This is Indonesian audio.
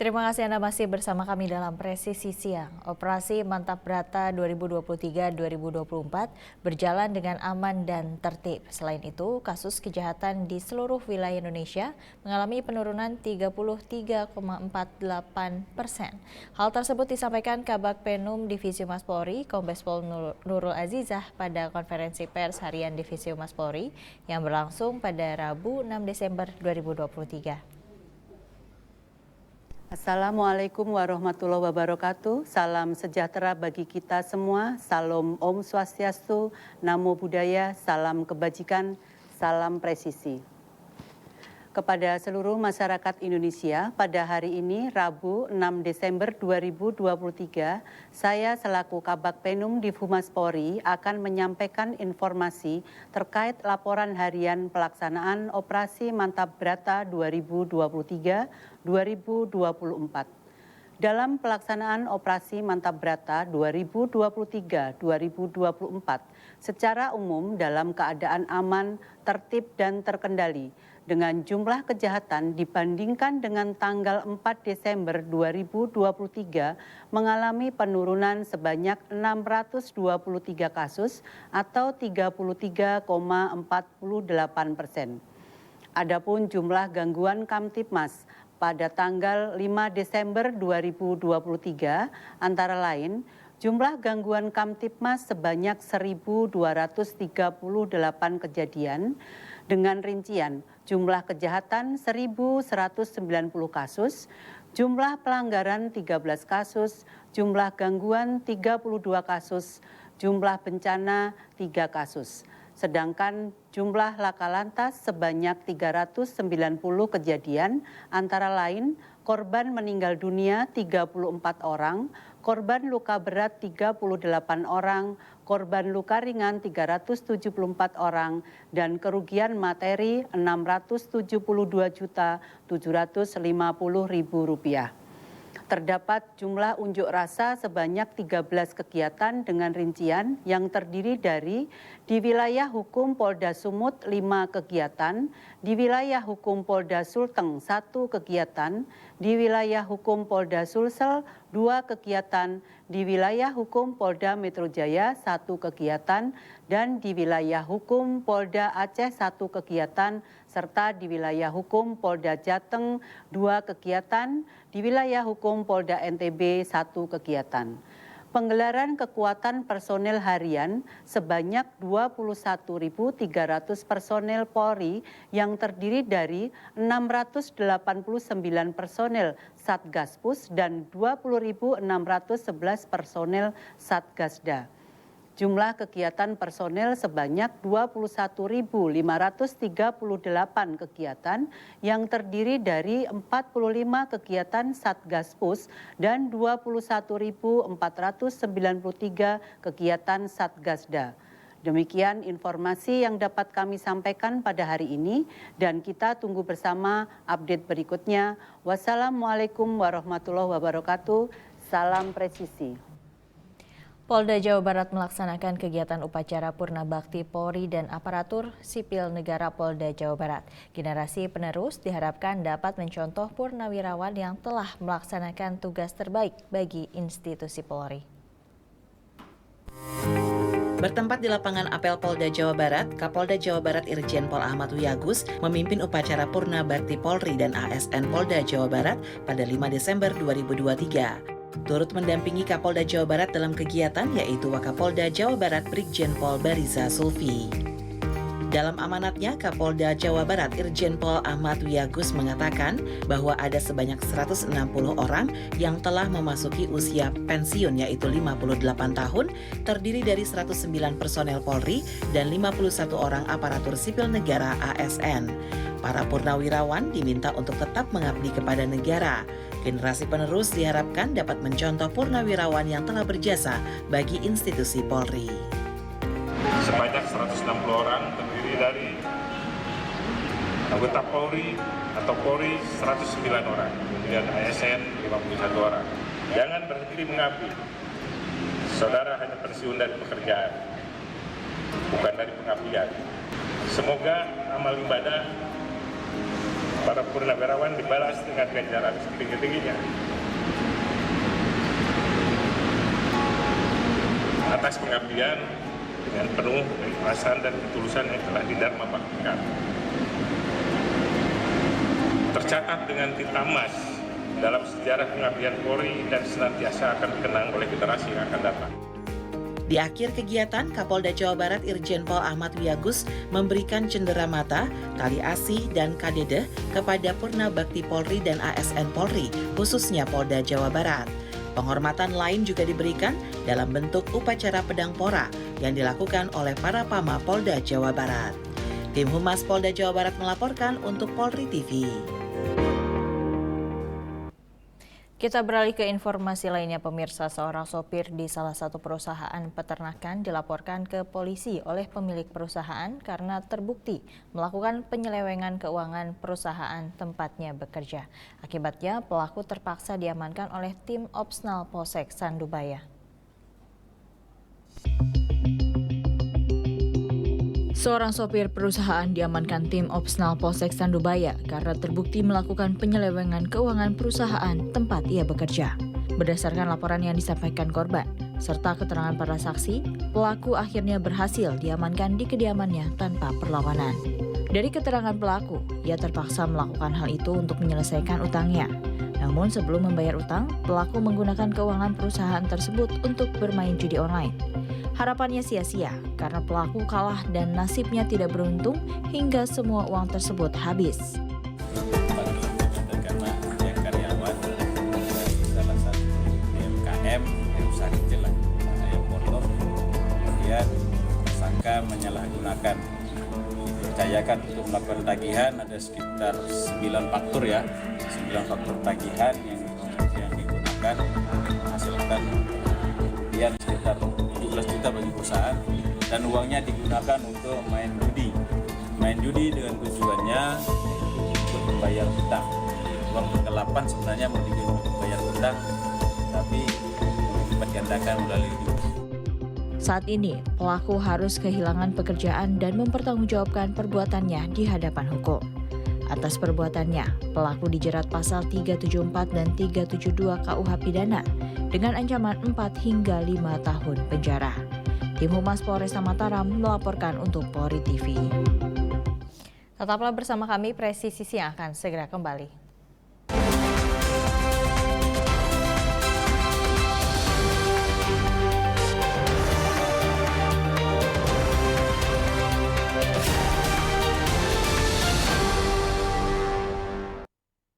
Terima kasih Anda masih bersama kami dalam Presisi Siang. Operasi Mantap Brata 2023-2024 berjalan dengan aman dan tertib. Selain itu, kasus kejahatan di seluruh wilayah Indonesia mengalami penurunan 33,48%. Hal tersebut disampaikan Kabag Penum Divisi Humas Polri, Kombes Pol Nurul Azizah pada konferensi pers harian Divisi Humas Polri yang berlangsung pada Rabu 6 Desember 2023. Assalamualaikum warahmatullahi wabarakatuh. Salam sejahtera bagi kita semua. Salam Om Swastiastu, Namo Buddhaya, salam kebajikan, salam presisi. Kepada seluruh masyarakat Indonesia, pada hari ini Rabu 6 Desember 2023, saya selaku Kabag Penum Divhumas Polri akan menyampaikan informasi terkait laporan harian pelaksanaan Operasi Mantap Brata 2023-2024. Dalam pelaksanaan Operasi Mantap Brata 2023-2024, secara umum dalam keadaan aman, tertib dan terkendali, dengan jumlah kejahatan dibandingkan dengan tanggal 4 Desember 2023 mengalami penurunan sebanyak 623 kasus atau 33,48%. Adapun jumlah gangguan Kamtibmas pada tanggal 5 Desember 2023 antara lain jumlah gangguan Kamtibmas sebanyak 1.238 kejadian dengan rincian jumlah kejahatan 1.190 kasus, jumlah pelanggaran 13 kasus, jumlah gangguan 32 kasus, jumlah bencana 3 kasus. Sedangkan jumlah laka lantas sebanyak 390 kejadian, antara lain korban meninggal dunia 34 orang, korban luka berat 38 orang, korban luka ringan 374 orang, dan kerugian materi Rp672.750.000. Terdapat jumlah unjuk rasa sebanyak 13 kegiatan dengan rincian yang terdiri dari di wilayah hukum Polda Sumut 5 kegiatan, di wilayah hukum Polda Sulteng 1 kegiatan, di wilayah hukum Polda Sulsel 2 kegiatan, di wilayah hukum Polda Metro Jaya 1 kegiatan, dan di wilayah hukum Polda Aceh 1 kegiatan, serta di wilayah hukum Polda Jateng 2 kegiatan, di wilayah hukum Polda NTB 1 kegiatan. Penggelaran kekuatan personel harian sebanyak 21.300 personel Polri yang terdiri dari 689 personel Satgaspus dan 20.611 personel Satgasda. Jumlah kegiatan personel sebanyak 21.538 kegiatan yang terdiri dari 45 kegiatan Satgaspus dan 21.493 kegiatan Satgasda. Demikian informasi yang dapat kami sampaikan pada hari ini dan kita tunggu bersama update berikutnya. Wassalamualaikum warahmatullahi wabarakatuh. Salam presisi. Polda Jawa Barat melaksanakan kegiatan upacara Purna Bakti Polri dan aparatur sipil negara Polda Jawa Barat. Generasi penerus diharapkan dapat mencontoh purnawirawan yang telah melaksanakan tugas terbaik bagi institusi Polri. Bertempat di lapangan apel Polda Jawa Barat, Kapolda Jawa Barat Irjen Pol Ahmad Wiyagus memimpin upacara Purna Bakti Polri dan ASN Polda Jawa Barat pada 5 Desember 2023. Turut mendampingi Kapolda Jawa Barat dalam kegiatan yaitu Wakapolda Jawa Barat Brigjen Pol Bariza Sulfi. Dalam amanatnya, Kapolda Jawa Barat Irjen Pol Ahmad Wiyagus mengatakan bahwa ada sebanyak 160 orang yang telah memasuki usia pensiun yaitu 58 tahun, terdiri dari 109 personel Polri dan 51 orang aparatur sipil negara ASN. Para purnawirawan diminta untuk tetap mengabdi kepada negara. Generasi penerus diharapkan dapat mencontoh purnawirawan yang telah berjasa bagi institusi Polri. Sebanyak 160 orang terdiri dari anggota Polri atau Polri 109 orang, kemudian ASN 51 orang. Jangan berhenti mengabdi. Saudara hanya pensiun dari pekerjaan, bukan dari pengabdian. Semoga amal ibadah para purnawirawan dibalas dengan ganjaran setinggi-tingginya. Atas pengabdian dengan penuh keikhlasan dan ketulusan yang telah didharma baktikan. Tercatat dengan tinta emas dalam sejarah pengabdian Polri dan senantiasa akan dikenang oleh generasi yang akan datang. Di akhir kegiatan, Kapolda Jawa Barat Irjen Pol Ahmad Wiyagus memberikan cenderamata, tali asih, dan kadede kepada Purna Bakti Polri dan ASN Polri, khususnya Polda Jawa Barat. Penghormatan lain juga diberikan dalam bentuk upacara pedang pora yang dilakukan oleh para Pama Polda Jawa Barat. Tim Humas Polda Jawa Barat melaporkan untuk Polri TV. Kita beralih ke informasi lainnya, pemirsa. Seorang sopir di salah satu perusahaan peternakan dilaporkan ke polisi oleh pemilik perusahaan karena terbukti melakukan penyelewengan keuangan perusahaan tempatnya bekerja. Akibatnya, pelaku terpaksa diamankan oleh tim Opsnal Polsek Sandubaya. Seorang sopir perusahaan diamankan tim Opsnal Polsek Sandubaya karena terbukti melakukan penyelewengan keuangan perusahaan tempat ia bekerja. Berdasarkan laporan yang disampaikan korban, serta keterangan para saksi, pelaku akhirnya berhasil diamankan di kediamannya tanpa perlawanan. Dari keterangan pelaku, ia terpaksa melakukan hal itu untuk menyelesaikan utangnya. Namun sebelum membayar utang, pelaku menggunakan keuangan perusahaan tersebut untuk bermain judi online. Harapannya sia-sia karena pelaku kalah dan nasibnya tidak beruntung hingga semua uang tersebut habis. Karena dia karyawan dari salah satu UMKM yang usaha kecil lah, yang motor, kemudian tersangka menyalahgunakan, dipercayakan untuk melakukan tagihan ada sekitar 9 faktur ya, 9 faktur tagihan yang digunakan menghasilkan kerugian sekitar 17 juta bagi perusahaan, dan uangnya digunakan untuk main judi dengan tujuannya untuk membayar hutang. Uang kegelapan sebenarnya mau digunakan untuk membayar hutang, tapi dilipat gandakan melalui judi. Saat ini, pelaku harus kehilangan pekerjaan dan mempertanggungjawabkan perbuatannya di hadapan hukum. Atas perbuatannya, pelaku dijerat pasal 374 dan 372 KUH Pidana dengan ancaman 4 hingga 5 tahun penjara. Tim Humas Polresta Mataram melaporkan untuk Polri TV. Tetaplah bersama kami, Presisi Siang akan segera kembali.